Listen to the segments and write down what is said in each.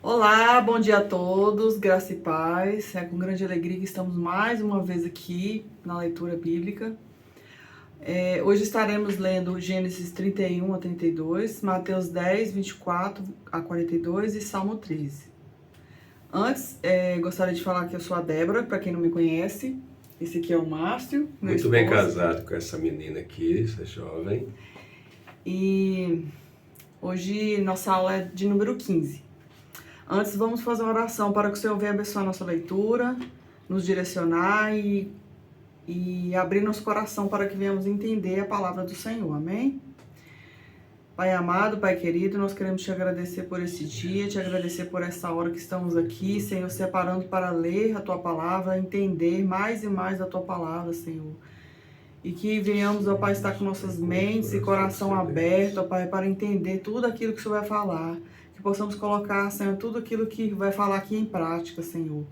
Olá, bom dia a todos, graça e paz. É com grande alegria que estamos mais uma vez aqui na leitura bíblica. Hoje estaremos lendo Gênesis 31 a 32, Mateus 10, 24 a 42 e Salmo 13. Antes, gostaria de falar que eu sou a Débora, para quem não me conhece. Esse aqui é o Márcio, meu Muito bem esposo. casado com essa menina aqui, essa jovem. E hoje nossa aula é de número 15. Antes, vamos fazer uma oração para que o Senhor venha abençoar a nossa leitura, nos direcionar e abrir nosso coração para que venhamos entender a palavra do Senhor. Amém? Pai amado, Pai querido, nós queremos te agradecer por esse dia, te agradecer por essa hora que estamos aqui, Senhor, separando para ler a Tua palavra, entender mais e mais da Tua palavra, Senhor. E que venhamos, ó Pai, estar com nossas mentes e coração aberto, ó Pai, para entender tudo aquilo que o Senhor vai falar. Que possamos colocar, Senhor, tudo aquilo que vai falar aqui em prática, Senhor.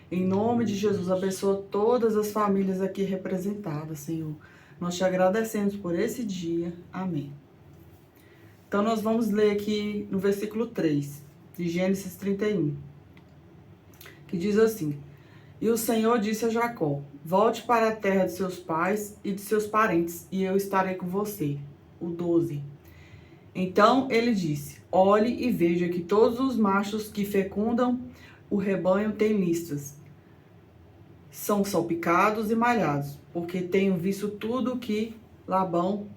Em nome de Jesus, abençoa todas as famílias aqui representadas, Senhor. Nós te agradecemos por esse dia. Amém. Então, nós vamos ler aqui no versículo 3, de Gênesis 31, que diz assim: E o Senhor disse a Jacó: Volte para a terra de seus pais e de seus parentes, e eu estarei com você. O 12. Então ele disse: Olhe e veja que todos os machos que fecundam o rebanho têm listas. São salpicados e malhados, porque tenho visto tudo que Labão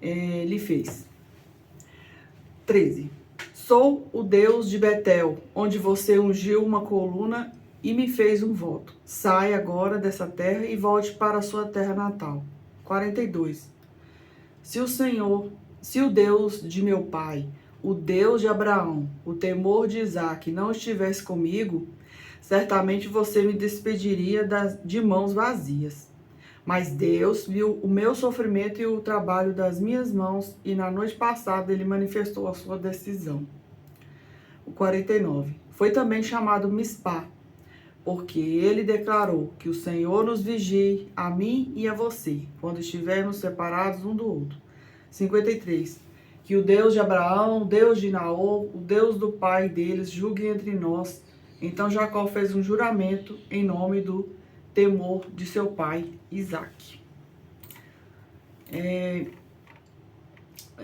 lhe fez. 13. Sou o Deus de Betel, onde você ungiu uma coluna e me fez um voto. Saia agora dessa terra e volte para a sua terra natal. 42. Se o Deus de meu pai, o Deus de Abraão, o temor de Isaque não estivesse comigo, certamente você me despediria de mãos vazias. Mas Deus viu o meu sofrimento e o trabalho das minhas mãos, e na noite passada ele manifestou a sua decisão. O 49. Foi também chamado Mispá, porque ele declarou que o Senhor nos vigie, a mim e a você, quando estivermos separados um do outro. 53. Que o Deus de Abraão, o Deus de Naor, o Deus do pai deles, julgue entre nós. Então Jacó fez um juramento em nome do temor de seu pai, Isaque.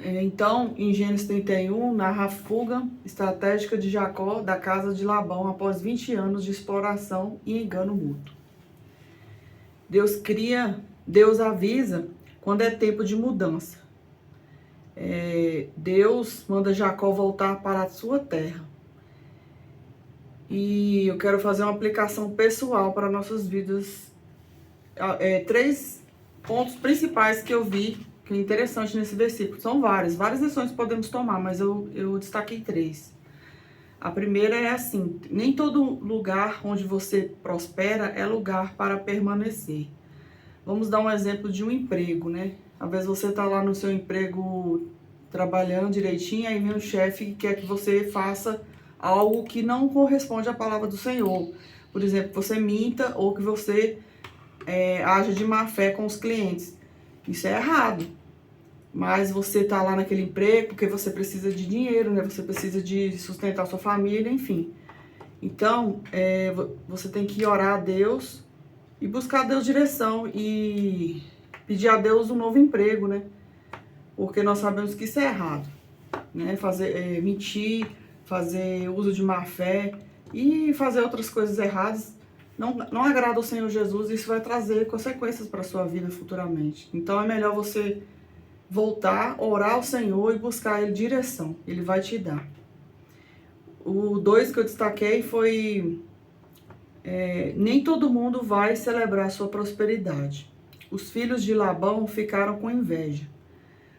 Então, em Gênesis 31, narra a fuga estratégica de Jacó da casa de Labão após 20 anos de exploração e engano mútuo. Deus avisa quando é tempo de mudança. Deus manda Jacó voltar para a sua terra. E eu quero fazer uma aplicação pessoal para nossas vidas. 3 pontos principais que eu vi que é interessante nesse versículo. São várias lições que podemos tomar, mas eu destaquei 3. A primeira é assim: nem todo lugar onde você prospera é lugar para permanecer. Vamos dar um exemplo de um emprego, né? Às vezes você está lá no seu emprego trabalhando direitinho, aí vem um chefe que quer que você faça algo que não corresponde à palavra do Senhor. Por exemplo, que você minta ou que você haja de má fé com os clientes. Isso é errado. Mas você está lá naquele emprego porque você precisa de dinheiro, né? Você precisa de sustentar sua família, enfim. Então, você tem que orar a Deus e buscar a Deus direção e pedir a Deus um novo emprego, né? Porque nós sabemos que isso é errado, né? Mentir, fazer uso de má fé e fazer outras coisas erradas não agrada ao Senhor Jesus, e isso vai trazer consequências para a sua vida futuramente. Então é melhor você voltar, orar ao Senhor e buscar Ele direção. Ele vai te dar. O 2 que eu destaquei foi: nem todo mundo vai celebrar sua prosperidade. Os filhos de Labão ficaram com inveja.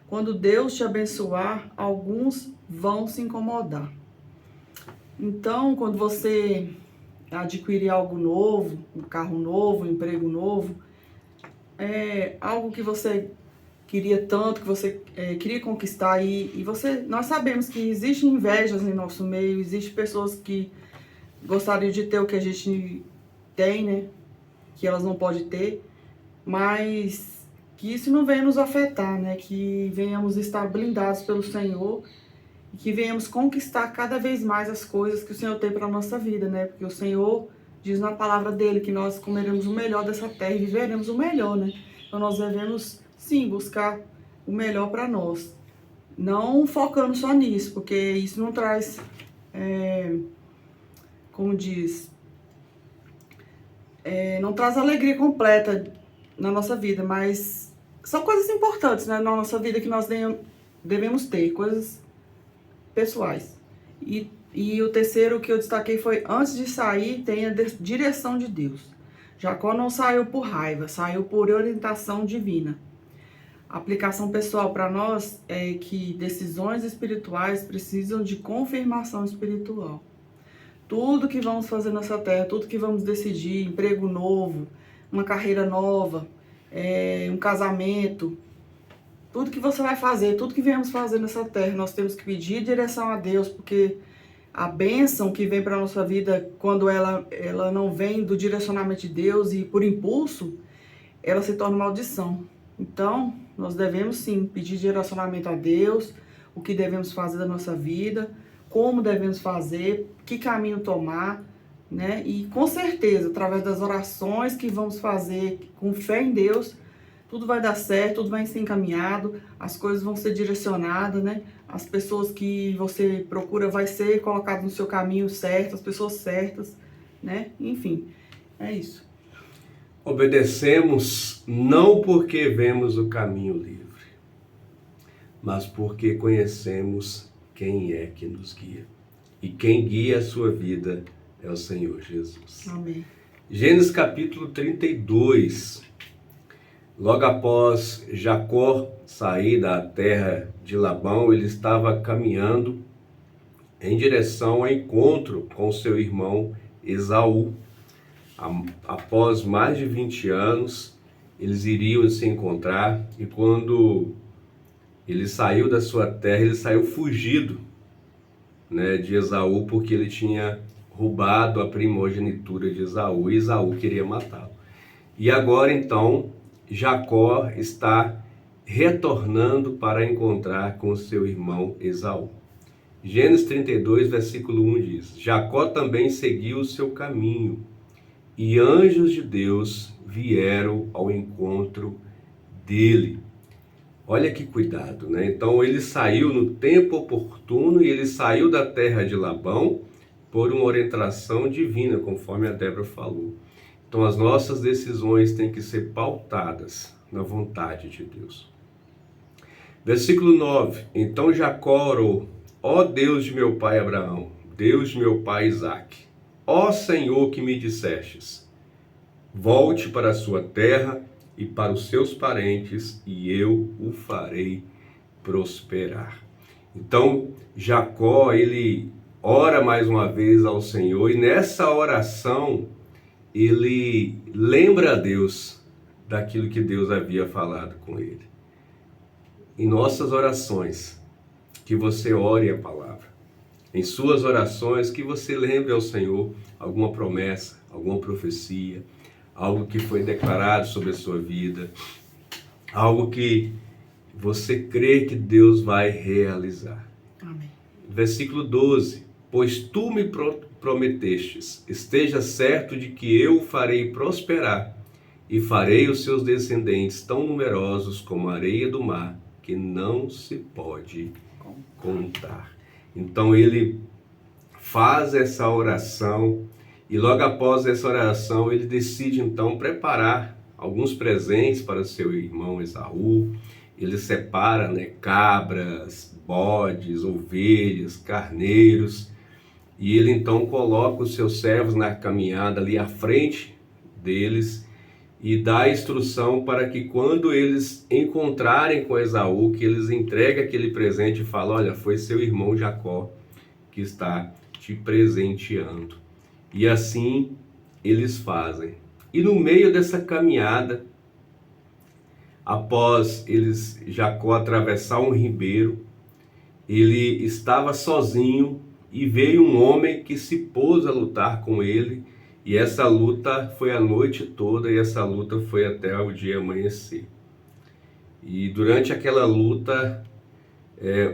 Quando Deus te abençoar, alguns vão se incomodar. Então, quando você adquirir algo novo, um carro novo, um emprego novo, algo que você queria tanto, que você queria conquistar, e nós sabemos que existem invejas em nosso meio, existem pessoas que gostariam de ter o que a gente tem, né? Que elas não podem ter, mas que isso não venha nos afetar, né? Que venhamos estar blindados pelo Senhor e que venhamos conquistar cada vez mais as coisas que o Senhor tem para a nossa vida, né? Porque o Senhor diz na palavra dele que nós comeremos o melhor dessa terra e viveremos o melhor, né? Então nós devemos, sim, buscar o melhor para nós. Não focando só nisso, porque isso não traz, como diz, não traz alegria completa na nossa vida, mas são coisas importantes, né, na nossa vida que nós devemos ter, coisas pessoais. E o terceiro que eu destaquei foi, antes de sair, tenha direção de Deus. Jacó não saiu por raiva, saiu por orientação divina. A aplicação pessoal para nós é que decisões espirituais precisam de confirmação espiritual. Tudo que vamos fazer nessa terra, tudo que vamos decidir, emprego novo, uma carreira nova, um casamento, tudo que você vai fazer, tudo que viemos fazer nessa terra, nós temos que pedir direção a Deus, porque a bênção que vem para a nossa vida, quando ela não vem do direcionamento de Deus e por impulso, ela se torna maldição. Então, nós devemos sim pedir direcionamento a Deus, o que devemos fazer da nossa vida, como devemos fazer, que caminho tomar, né? E com certeza, através das orações que vamos fazer com fé em Deus, tudo vai dar certo, tudo vai ser encaminhado, as coisas vão ser direcionadas, né? As pessoas que você procura vai ser colocado no seu caminho certo, as pessoas certas, né? Enfim, é isso. Obedecemos não porque vemos o caminho livre, mas porque conhecemos quem é que nos guia. E quem guia a sua vida é o Senhor Jesus. Amém. Gênesis capítulo 32. Logo após Jacó sair da terra de Labão, ele estava caminhando em direção ao encontro com seu irmão Esaú. Após mais de 20 anos, eles iriam se encontrar, e quando ele saiu da sua terra, ele saiu fugido, né, de Esaú, porque ele tinha roubado a primogenitura de Esaú, e Esaú queria matá-lo. E agora então, Jacó está retornando para encontrar com seu irmão Esaú. Gênesis 32, versículo 1 diz: Jacó também seguiu o seu caminho, e anjos de Deus vieram ao encontro dele. Olha que cuidado, né? Então ele saiu no tempo oportuno e ele saiu da terra de Labão por uma orientação divina, conforme a Débora falou. Então as nossas decisões têm que ser pautadas na vontade de Deus. Versículo 9. Então Jacó orou: ó Deus de meu pai Abraão, Deus de meu pai Isaque, ó Senhor que me dissestes, volte para a sua terra e para os seus parentes, e eu o farei prosperar. Então Jacó, ele ora mais uma vez ao Senhor, e nessa oração ele lembra a Deus daquilo que Deus havia falado com ele. Em nossas orações, que você ore a palavra. Em suas orações, que você lembre ao Senhor alguma promessa, alguma profecia, algo que foi declarado sobre a sua vida, algo que você crê que Deus vai realizar. Amém. Versículo 12. Pois tu me prometestes, esteja certo de que eu o farei prosperar, e farei os seus descendentes tão numerosos como a areia do mar, que não se pode contar. Então ele faz essa oração, e logo após essa oração ele decide então preparar alguns presentes para seu irmão Esaú. Ele separa, cabras, bodes, ovelhas, carneiros, e ele então coloca os seus servos na caminhada ali à frente deles e dá a instrução para que quando eles encontrarem com Esaú, que eles entreguem aquele presente e falam: olha, foi seu irmão Jacó que está te presenteando. E assim eles fazem. E no meio dessa caminhada, após Jacó atravessar um ribeiro, ele estava sozinho e veio um homem que se pôs a lutar com ele, e essa luta foi a noite toda, e essa luta foi até o dia amanhecer. E durante aquela luta,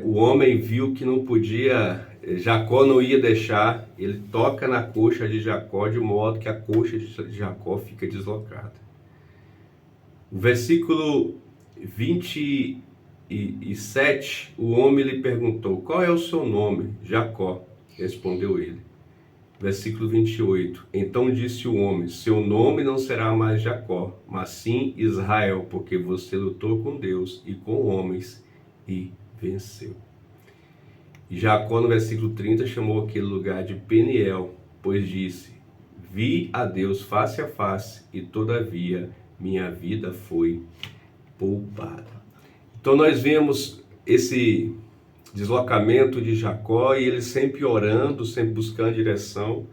o homem viu que não podia, Jacó não ia deixar, ele toca na coxa de Jacó, de modo que a coxa de Jacó fica deslocada. O versículo 27, o homem lhe perguntou: qual é o seu nome? Jacó, respondeu ele. Versículo 28, então disse o homem: seu nome não será mais Jacó, mas sim Israel, porque você lutou com Deus e com homens e venceu. E Jacó, no versículo 30, chamou aquele lugar de Peniel, pois disse: vi a Deus face a face, e todavia minha vida foi poupada. Então nós vemos esse deslocamento de Jacó, e ele sempre orando, sempre buscando direção,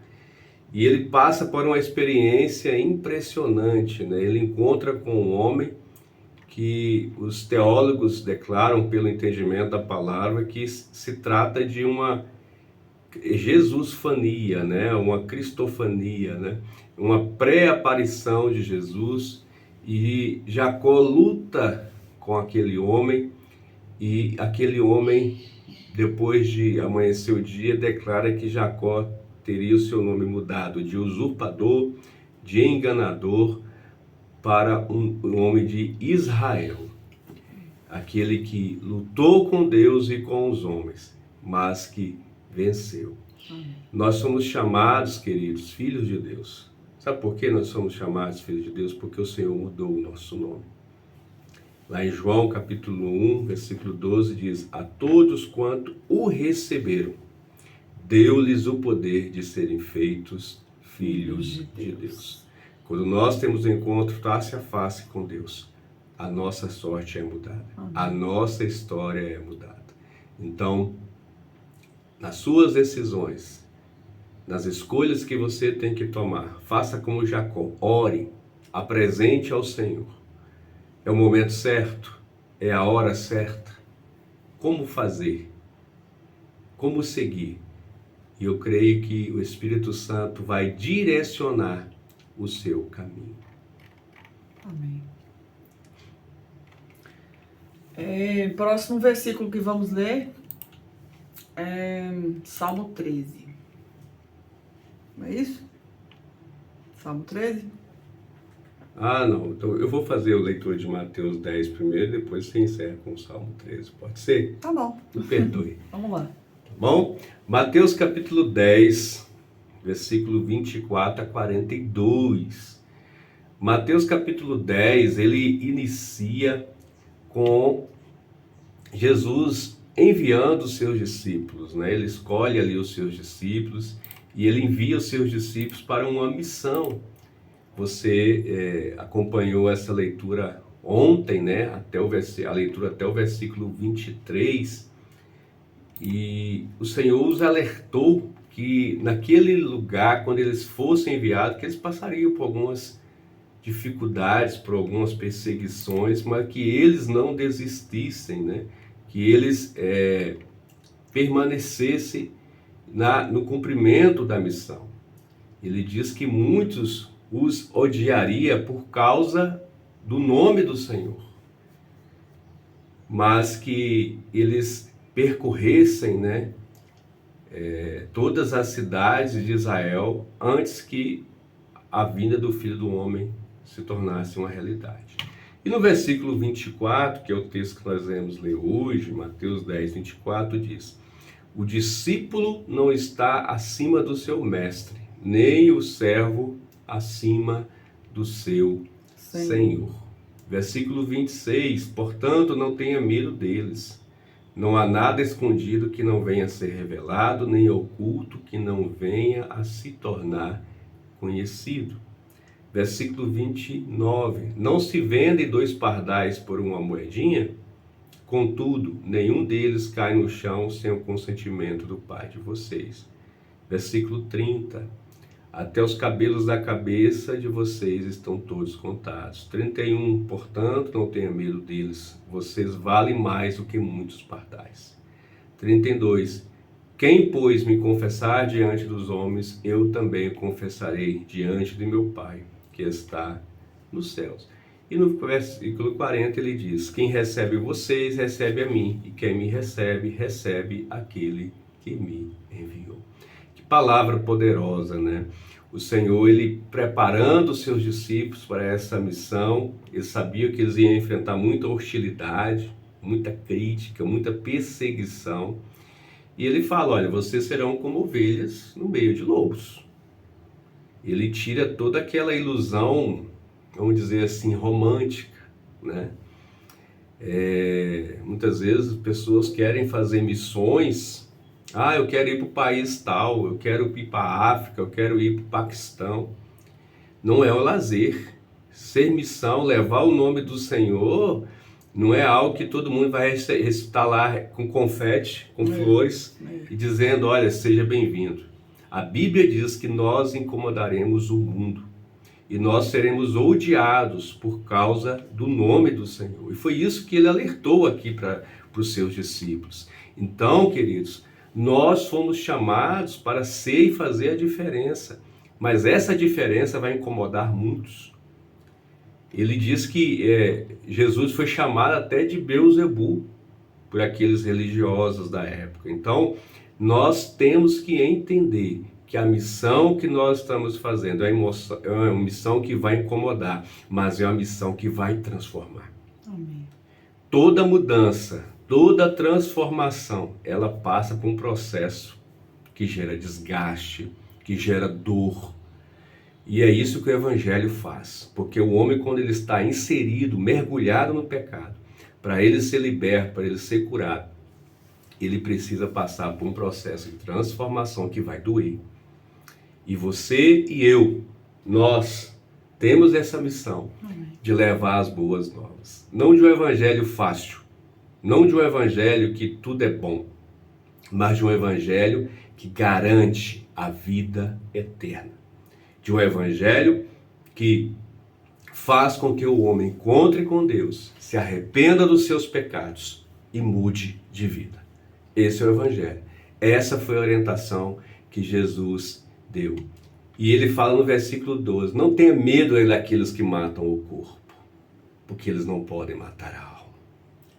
e ele passa por uma experiência impressionante, né? Ele encontra com um homem que os teólogos declaram, pelo entendimento da palavra, que se trata de uma Jesusfania, né? Uma cristofania, né? Uma pré-aparição de Jesus, e Jacó luta com aquele homem, e aquele homem, depois de amanhecer o dia, declara que Jacó teria o seu nome mudado de usurpador, de enganador, para um homem de Israel. Aquele que lutou com Deus e com os homens, mas que venceu. Nós somos chamados, queridos, filhos de Deus. Sabe por que nós somos chamados filhos de Deus? Porque o Senhor mudou o nosso nome. Lá em João capítulo 1, versículo 12, diz: a todos quanto o receberam, deu-lhes o poder de serem feitos filhos de Deus. Quando nós temos um encontro face a face com Deus, a nossa sorte é mudada. A nossa história é mudada. Então, nas suas decisões, nas escolhas que você tem que tomar, faça como Jacó, ore, apresente ao Senhor. É o momento certo? É a hora certa? Como fazer? Como seguir? E eu creio que o Espírito Santo vai direcionar o seu caminho. Amém. Próximo versículo que vamos ler é Salmo 13. Não é isso? Salmo 13? Não. Então eu vou fazer a leitura de Mateus 10 primeiro, depois você encerra com o Salmo 13. Pode ser? Tá bom. Me perdoe. Vamos lá. Tá bom? Mateus capítulo 10, versículo 24 a 42. Mateus capítulo 10, ele inicia com Jesus enviando os seus discípulos, né? Ele escolhe ali os seus discípulos e ele envia os seus discípulos para uma missão. Você acompanhou essa leitura ontem, né? A leitura até o versículo 23, e o Senhor os alertou que naquele lugar, quando eles fossem enviados, que eles passariam por algumas dificuldades, por algumas perseguições, mas que eles não desistissem, né? Que eles permanecessem no cumprimento da missão. Ele diz que muitos os odiaria por causa do nome do Senhor, mas que eles percorressem, né, todas as cidades de Israel antes que a vinda do Filho do Homem se tornasse uma realidade. E no versículo 24, que é o texto que nós vamos ler hoje, Mateus 10, 24, diz: o discípulo não está acima do seu mestre, nem o servo acima do seu Senhor. Versículo 26, portanto, não tenha medo deles. Não há nada escondido que não venha a ser revelado, nem oculto que não venha a se tornar conhecido. Versículo 29, não se vendem 2 pardais por uma moedinha? Contudo, nenhum deles cai no chão sem o consentimento do Pai de vocês. Versículo 30, até os cabelos da cabeça de vocês estão todos contados. 31, portanto, não tenha medo deles, vocês valem mais do que muitos pardais. 32, quem, pois, me confessar diante dos homens, eu também confessarei diante de meu Pai, que está nos céus. E no versículo 40 ele diz: quem recebe vocês, recebe a mim, e quem me recebe, recebe aquele que me enviou. Que palavra poderosa, né? O Senhor, ele preparando os seus discípulos para essa missão, ele sabia que eles iam enfrentar muita hostilidade, muita crítica, muita perseguição. E ele fala: olha, vocês serão como ovelhas no meio de lobos. Ele tira toda aquela ilusão, vamos dizer assim, romântica, né? Muitas vezes pessoas querem fazer missões. Eu quero ir para o país tal, eu quero ir para a África, eu quero ir para o Paquistão. Não é um lazer. Ser missão, levar o nome do Senhor, não é algo que todo mundo vai recitar lá com confete, com flores, e dizendo: olha, seja bem-vindo. A Bíblia diz que nós incomodaremos o mundo e nós seremos odiados por causa do nome do Senhor. E foi isso que ele alertou aqui para os seus discípulos. Então, queridos, nós fomos chamados para ser e fazer a diferença, mas essa diferença vai incomodar muitos. Ele diz que Jesus foi chamado até de Beelzebul por aqueles religiosos da época. Então, nós temos que entender que a missão que nós estamos fazendo é uma missão que vai incomodar, mas é uma missão que vai transformar. Amém. Toda mudança, toda transformação, ela passa por um processo que gera desgaste, que gera dor. E é isso que o Evangelho faz. Porque o homem, quando ele está inserido, mergulhado no pecado, para ele ser liberto, para ele ser curado, ele precisa passar por um processo de transformação que vai doer. E você e eu, nós temos essa missão de levar as boas novas. Não de um evangelho fácil, não de um evangelho que tudo é bom, mas de um evangelho que garante a vida eterna. De um evangelho que faz com que o homem encontre com Deus, se arrependa dos seus pecados e mude de vida. Esse é o evangelho. Essa foi a orientação que Jesus deu. E ele fala no versículo 12: não tenha medo daqueles que matam o corpo, porque eles não podem matar a alma.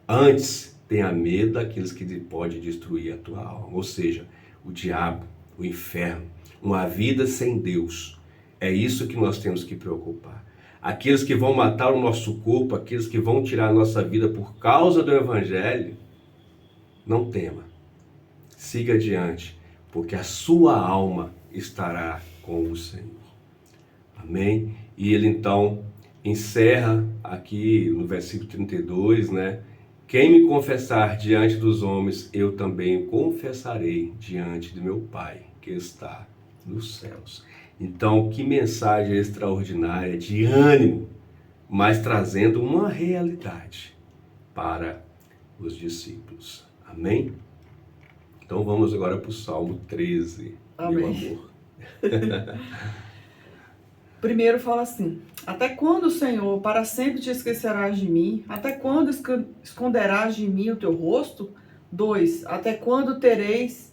Antes, tenha medo daqueles que podem destruir a tua alma. Ou seja, o diabo, o inferno, uma vida sem Deus. É isso que nós temos que preocupar. Aqueles que vão matar o nosso corpo, aqueles que vão tirar a nossa vida por causa do evangelho, não tema. Siga adiante, porque a sua alma estará com o Senhor. Amém? E ele então encerra aqui no versículo 32, né? Quem me confessar diante dos homens, eu também confessarei diante do meu Pai, que está nos céus. Então, que mensagem extraordinária, de ânimo, mas trazendo uma realidade para os discípulos. Amém? Então vamos agora para o Salmo 13, Amém. Meu amor. Primeiro fala assim: até quando, Senhor, para sempre te esquecerás de mim? Até quando esconderás de mim o teu rosto? 2. Até quando tereis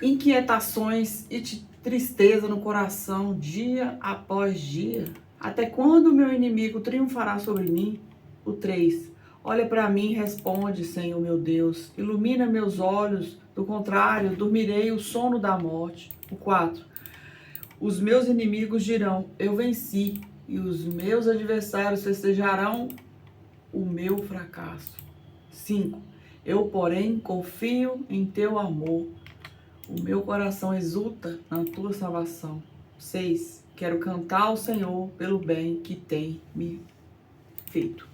inquietações e tristeza no coração, dia após dia? Até quando o meu inimigo triunfará sobre mim? O 3. Olha para mim e responde, Senhor meu Deus. Ilumina meus olhos, do contrário, dormirei o sono da morte. O 4. Os meus inimigos dirão, eu venci, e os meus adversários festejarão o meu fracasso. 5. Eu, porém, confio em teu amor. O meu coração exulta na tua salvação. 6. Quero cantar ao Senhor pelo bem que tem me feito.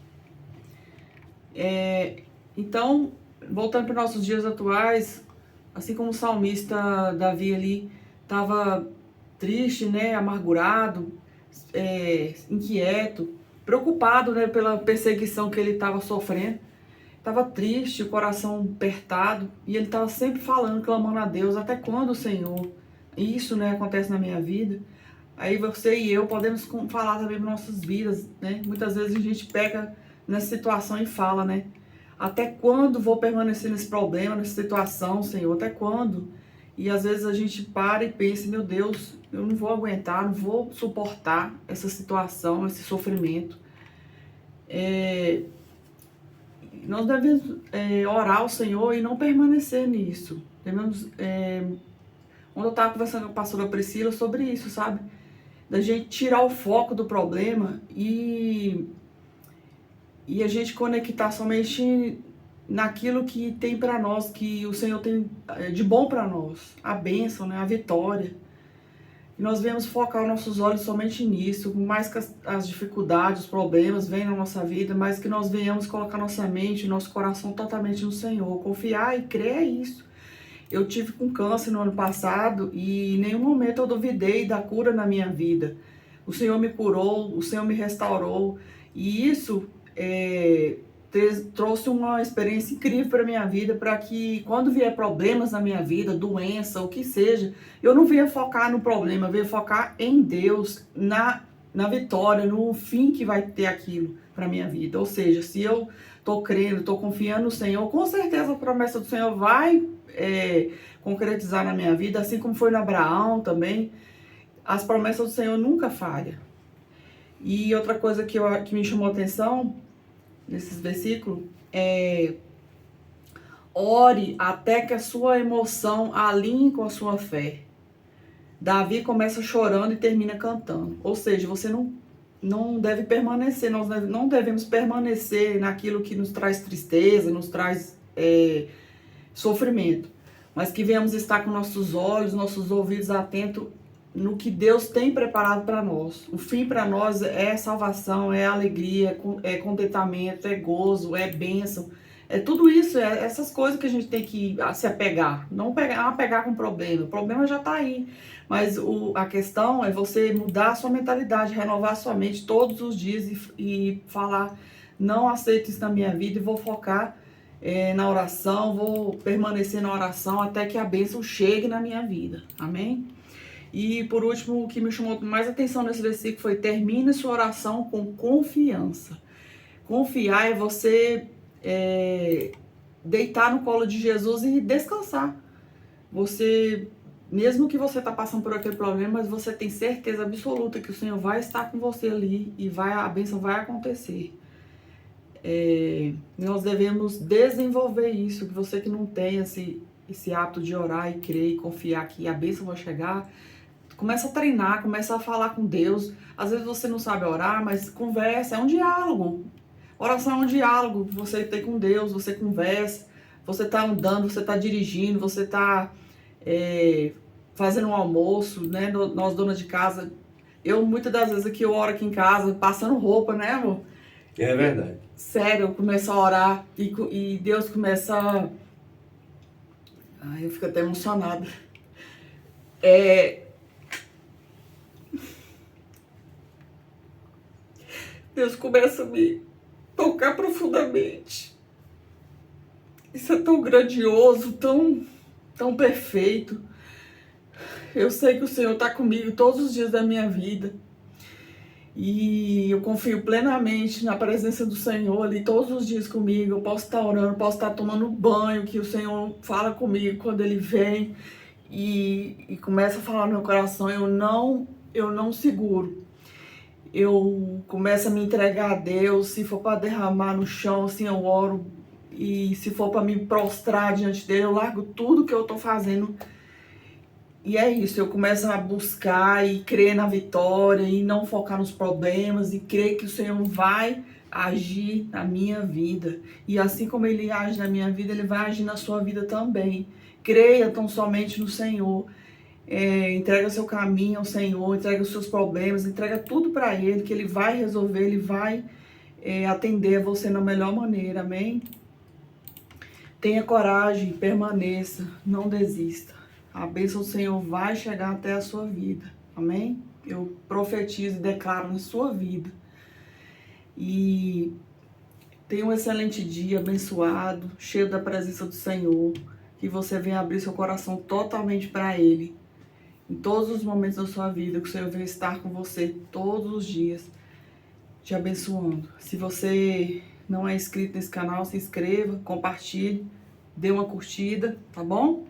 Então, voltando para os nossos dias atuais, assim como o salmista Davi ali estava triste, né, amargurado, inquieto, preocupado, né, pela perseguição que ele estava sofrendo. Estava triste, o coração apertado, e ele estava sempre falando, clamando a Deus: até quando, Senhor? Isso, né, acontece na minha vida. Aí você e eu podemos falar também para nossas vidas, né? Muitas vezes a gente pega nessa situação e fala, né? Até quando vou permanecer nesse problema, nessa situação, Senhor? Até quando? E às vezes a gente para e pensa, meu Deus, eu não vou aguentar, não vou suportar essa situação, esse sofrimento. Nós devemos orar ao Senhor e não permanecer nisso. Devemos, quando eu estava conversando com a pastora Priscila sobre isso, sabe? Da gente tirar o foco do problema e a gente conectar somente naquilo que tem para nós, que o Senhor tem de bom para nós, a bênção, né, a vitória. E nós devemos focar os nossos olhos somente nisso, por mais que as dificuldades, os problemas venham na nossa vida, mas que nós venhamos colocar nossa mente, nosso coração totalmente no Senhor, confiar e crer é isso. Eu tive com câncer no ano passado e em nenhum momento eu duvidei da cura na minha vida. O Senhor me curou, o Senhor me restaurou e isso trouxe uma experiência incrível para minha vida, para que quando vier problemas na minha vida, doença, o que seja, eu não venha focar no problema, eu venha focar em Deus, na vitória, no fim que vai ter aquilo para minha vida. Ou seja, se eu estou crendo, estou confiando no Senhor, com certeza a promessa do Senhor vai concretizar na minha vida, assim como foi no Abraão também. As promessas do Senhor nunca falham. E outra coisa que me chamou a atenção nesses versículos ore até que a sua emoção alinhe com a sua fé. Davi começa chorando e termina cantando. Ou seja, você não deve permanecer, nós não devemos permanecer naquilo que nos traz tristeza, nos traz sofrimento, mas que venhamos estar com nossos olhos, nossos ouvidos atentos no que Deus tem preparado para nós. O fim para nós é salvação, é alegria, é contentamento, é gozo, é bênção. É tudo isso, essas coisas que a gente tem que se apegar. Não apegar com o problema já está aí. Mas a questão é você mudar a sua mentalidade, renovar a sua mente todos os dias e falar, não aceito isso na minha vida e vou focar na oração, vou permanecer na oração até que a bênção chegue na minha vida. Amém? E por último, o que me chamou mais atenção nesse versículo foi: termine sua oração com confiança. Confiar é você deitar no colo de Jesus e descansar. Você, mesmo que você está passando por aquele problema, mas você tem certeza absoluta que o Senhor vai estar com você ali e a bênção vai acontecer. Nós devemos desenvolver isso, que você que não tem esse hábito de orar e crer e confiar que a bênção vai chegar, começa a treinar, começa a falar com Deus. Às vezes você não sabe orar, mas conversa, é um diálogo. Oração é um diálogo que você tem com Deus, você conversa, você está andando, você está dirigindo, você está fazendo um almoço, né? Nós, donas de casa, muitas das vezes aqui eu oro aqui em casa, passando roupa, né, amor? É verdade. Sério, eu começo a orar e Deus começa Ai, eu fico até emocionada. Deus começa a me tocar profundamente. Isso é tão grandioso, tão perfeito. Eu sei que o Senhor está comigo todos os dias da minha vida. E eu confio plenamente na presença do Senhor ali todos os dias comigo. Eu posso estar orando, posso estar tomando banho, que o Senhor fala comigo quando Ele vem e começa a falar no meu coração. Eu não seguro. Eu começo a me entregar a Deus. Se for para derramar no chão, assim, eu oro. E se for para me prostrar diante dele, eu largo tudo que eu estou fazendo. E é isso, eu começo a buscar e crer na vitória e não focar nos problemas e crer que o Senhor vai agir na minha vida. E assim como Ele age na minha vida, Ele vai agir na sua vida também. Creia tão somente no Senhor. Entrega seu caminho ao Senhor, entrega os seus problemas, entrega tudo para Ele, que Ele vai resolver, Ele vai atender a você na melhor maneira, amém? Tenha coragem, permaneça, não desista. A bênção do Senhor vai chegar até a sua vida, amém? Eu profetizo e declaro na sua vida. E tenha um excelente dia, abençoado, cheio da presença do Senhor. Que você venha abrir seu coração totalmente para Ele. Em todos os momentos da sua vida, que o Senhor venha estar com você todos os dias, te abençoando. Se você não é inscrito nesse canal, se inscreva, compartilhe, dê uma curtida, tá bom?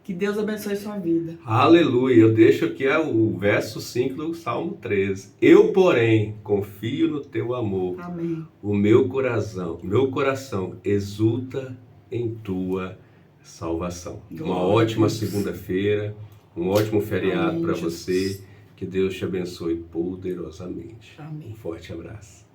Que Deus abençoe sua vida. Aleluia. Eu deixo aqui o verso 5 do Salmo 13. Eu, porém, confio no teu amor. Amém. O meu coração exulta em tua salvação. Glória Uma a ótima Deus. segunda-feira, um ótimo feriado Amém, para Jesus. você. Que Deus te abençoe poderosamente. Amém. Um forte abraço.